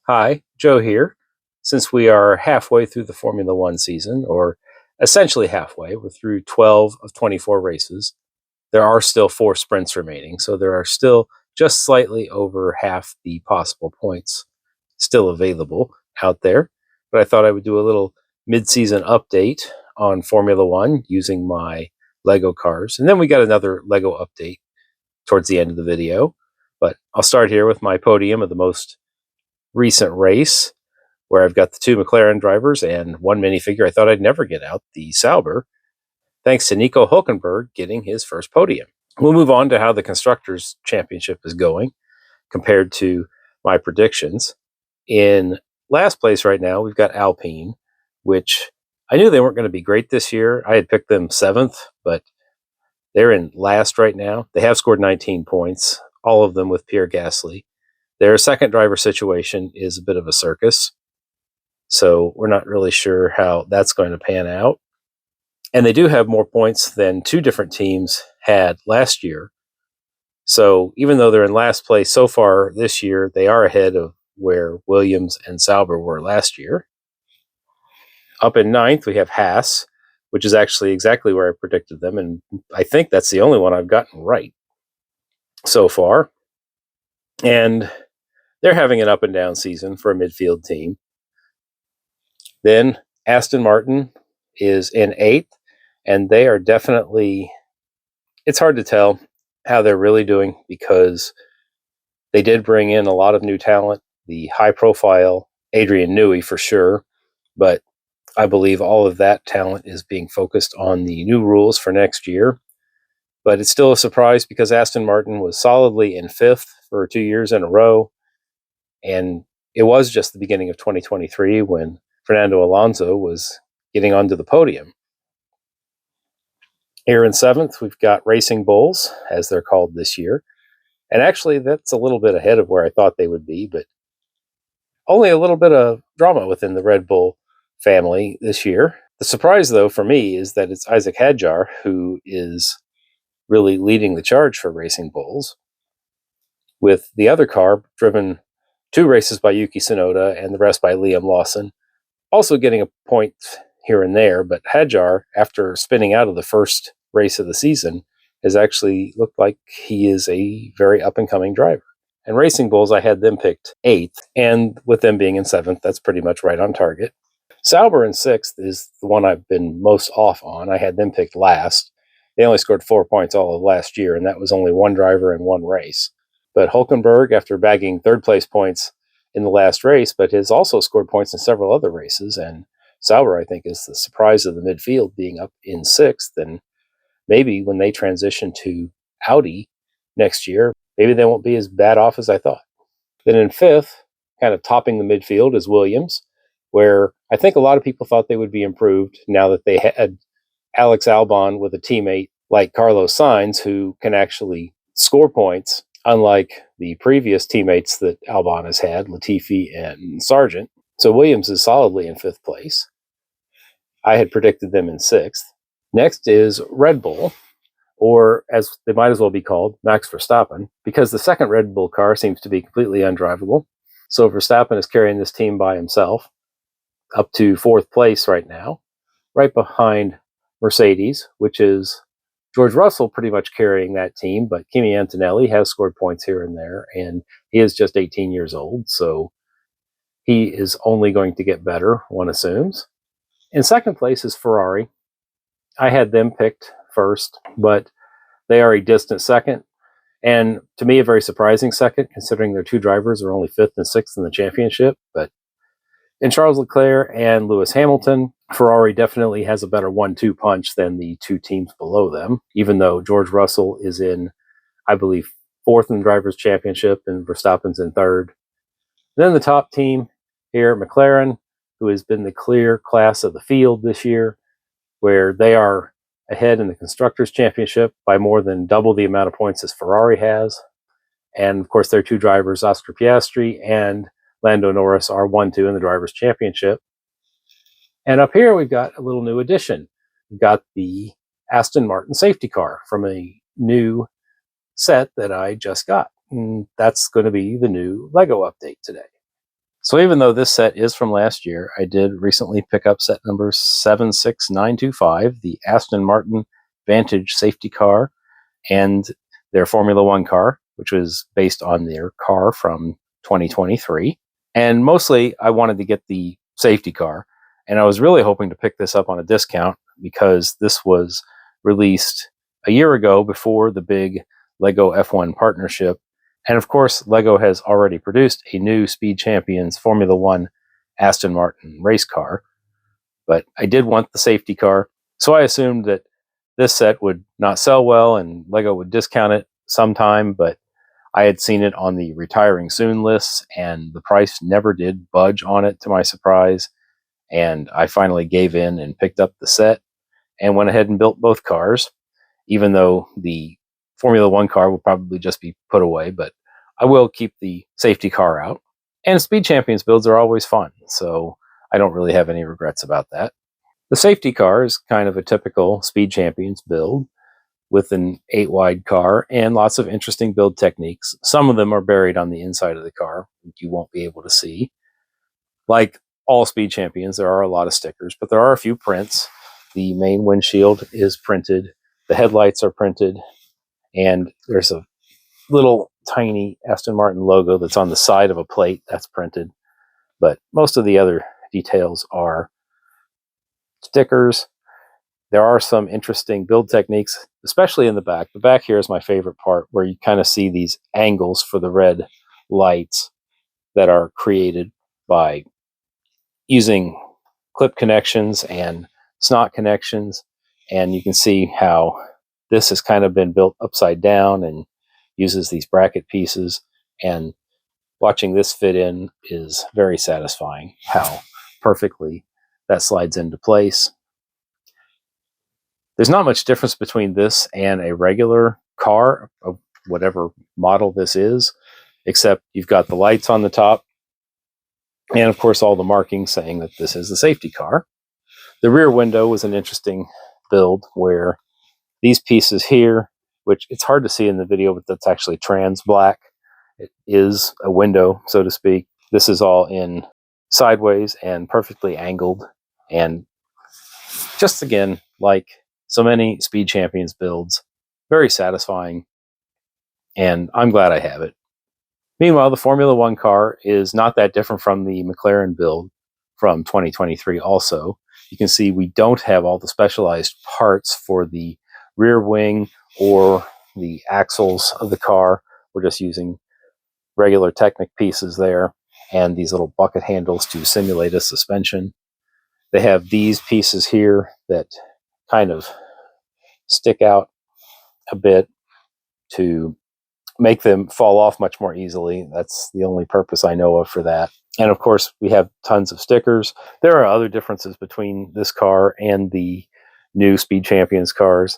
Hi, Joe here. Since we are halfway through the Formula One season, or essentially halfway, we're through 12 of 24 races. There are still 4 sprints remaining, so there are still just slightly over half the possible points still available out there. But I thought I would do a little mid-season update on Formula One using my Lego cars. And then we got another Lego update towards the end of the video. But I'll start here with my podium of the most recent race, where I've got the 2 McLaren drivers and one minifigure I thought I'd never get out, the Sauber, thanks to Nico Hulkenberg getting his first podium. We'll move on to how the Constructors' Championship is going compared to my predictions. In last place right now, we've got Alpine, which I knew they weren't going to be great this year. I had picked them 7th, but they're in last right now. They have scored 19 points, all of them with Pierre Gasly. Their second driver situation is a bit of a circus, so we're not really sure how that's going to pan out. And they do have more points than 2 different teams had last year. So even though they're in last place so far this year, they are ahead of where Williams and Sauber were last year. Up in 9th, we have Haas, which is actually exactly where I predicted them, and I think that's the only one I've gotten right so far. And they're having an up and down season for a midfield team. Then Aston Martin is in 8th, and they are definitely, it's hard to tell how they're really doing because they did bring in a lot of new talent, the high profile Adrian Newey for sure, but I believe all of that talent is being focused on the new rules for next year. But it's still a surprise because Aston Martin was solidly in 5th for 2 years in a row, and it was just the beginning of 2023 when Fernando Alonso was getting onto the podium. Here in 7th, we've got Racing Bulls, as they're called this year. And actually, that's a little bit ahead of where I thought they would be, but only a little bit of drama within the Red Bull family this year. The surprise, though, for me is that it's Isaac Hadjar who is really leading the charge for Racing Bulls, with the other car driven 2 races by Yuki Tsunoda and the rest by Liam Lawson, also getting a point here and there. But Hadjar, after spinning out of the first race of the season, has actually looked like he is a very up-and-coming driver. And Racing Bulls, I had them picked 8th, and with them being in 7th, that's pretty much right on target. Sauber in 6th is the one I've been most off on. I had them picked last. They only scored 4 points all of last year, and that was only 1 driver in 1 race. But Hulkenberg, after bagging 3rd place points in the last race, but has also scored points in several other races, and Sauber, I think, is the surprise of the midfield, being up in 6th, and maybe when they transition to Audi next year, maybe they won't be as bad off as I thought. Then in 5th, kind of topping the midfield, is Williams, where I think a lot of people thought they would be improved now that they had Alex Albon with a teammate like Carlos Sainz, who can actually score points, unlike the previous teammates that Albon has had, Latifi and Sargent. So Williams is solidly in 5th place. I had predicted them in 6th. Next is Red Bull, or as they might as well be called, Max Verstappen, because the second Red Bull car seems to be completely undrivable. So Verstappen is carrying this team by himself, up to 4th place right now, right behind Mercedes, which is George Russell pretty much carrying that team, but Kimi Antonelli has scored points here and there, and he is just 18 years old, so he is only going to get better, one assumes. In 2nd place is Ferrari. I had them picked first, but they are a distant 2nd, and to me a very surprising 2nd, considering their 2 drivers are only 5th and 6th in the championship. But in Charles Leclerc and Lewis Hamilton, Ferrari definitely has a better 1-2 punch than the 2 teams below them, even though George Russell is in, I believe, 4th in the Drivers' Championship and Verstappen's in 3rd. Then the top team here, McLaren, who has been the clear class of the field this year, where they are ahead in the Constructors' Championship by more than double the amount of points as Ferrari has. And, of course, their 2 drivers, Oscar Piastri and Lando Norris, are 1-2 in the Drivers' Championship. And up here, we've got a little new addition. We've got the Aston Martin safety car from a new set that I just got. And that's going to be the new Lego update today. So even though this set is from last year, I did recently pick up set number 76925, the Aston Martin Vantage safety car, and their Formula One car, which was based on their car from 2023. And mostly I wanted to get the safety car, and I was really hoping to pick this up on a discount because this was released a year ago before the big Lego F1 partnership. And of course, Lego has already produced a new Speed Champions Formula One Aston Martin race car. But I did want the safety car, so I assumed that this set would not sell well and Lego would discount it sometime, but I had seen it on the retiring soon lists and the price never did budge on it, to my surprise. And I finally gave in and picked up the set and went ahead and built both cars, even though the Formula One car will probably just be put away, but I will keep the safety car out. And Speed Champions builds are always fun, so I don't really have any regrets about that. The safety car is kind of a typical Speed Champions build with an 8-wide car and lots of interesting build techniques. Some of them are buried on the inside of the car, you won't be able to see. Like all Speed Champions, there are a lot of stickers, but there are a few prints. The main windshield is printed, the headlights are printed, and there's a little tiny Aston Martin logo that's on the side of a plate that's printed. But most of the other details are stickers. There are some interesting build techniques, especially in the back. The back here is my favorite part, where you kind of see these angles for the red lights that are created by using clip connections and snot connections. And you can see how this has kind of been built upside down and uses these bracket pieces. And watching this fit in is very satisfying, how perfectly that slides into place. There's not much difference between this and a regular car of whatever model this is, except you've got the lights on the top, and of course all the markings saying that this is a safety car. The rear window was an interesting build where these pieces here, which it's hard to see in the video, but that's actually trans black. It is a window, so to speak. This is all in sideways and perfectly angled, and just again, like so many Speed Champions builds, very satisfying, and I'm glad I have it. Meanwhile, the Formula One car is not that different from the McLaren build from 2023 also. You can see we don't have all the specialized parts for the rear wing or the axles of the car. We're just using regular Technic pieces there and these little bucket handles to simulate a suspension. They have these pieces here that kind of stick out a bit to make them fall off much more easily. That's the only purpose I know of for that. And of course, we have tons of stickers. There are other differences between this car and the new Speed Champions cars.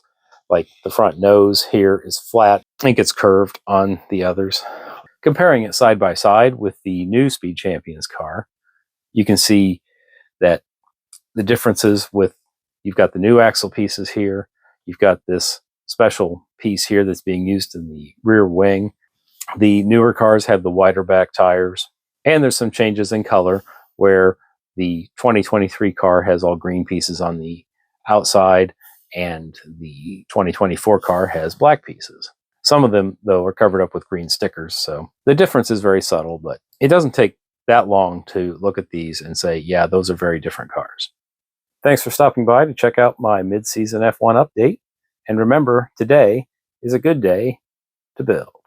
Like the front nose here is flat. I think it's curved on the others. Comparing it side by side with the new Speed Champions car, you can see that the differences with, you've got the new axle pieces here, you've got this special piece here that's being used in the rear wing. The newer cars have the wider back tires, and there's some changes in color where the 2023 car has all green pieces on the outside and the 2024 car has black pieces. Some of them, though, are covered up with green stickers, so the difference is very subtle, but it doesn't take that long to look at these and say, yeah, those are very different cars. Thanks for stopping by to check out my mid-season F1 update. And remember, today is a good day to build.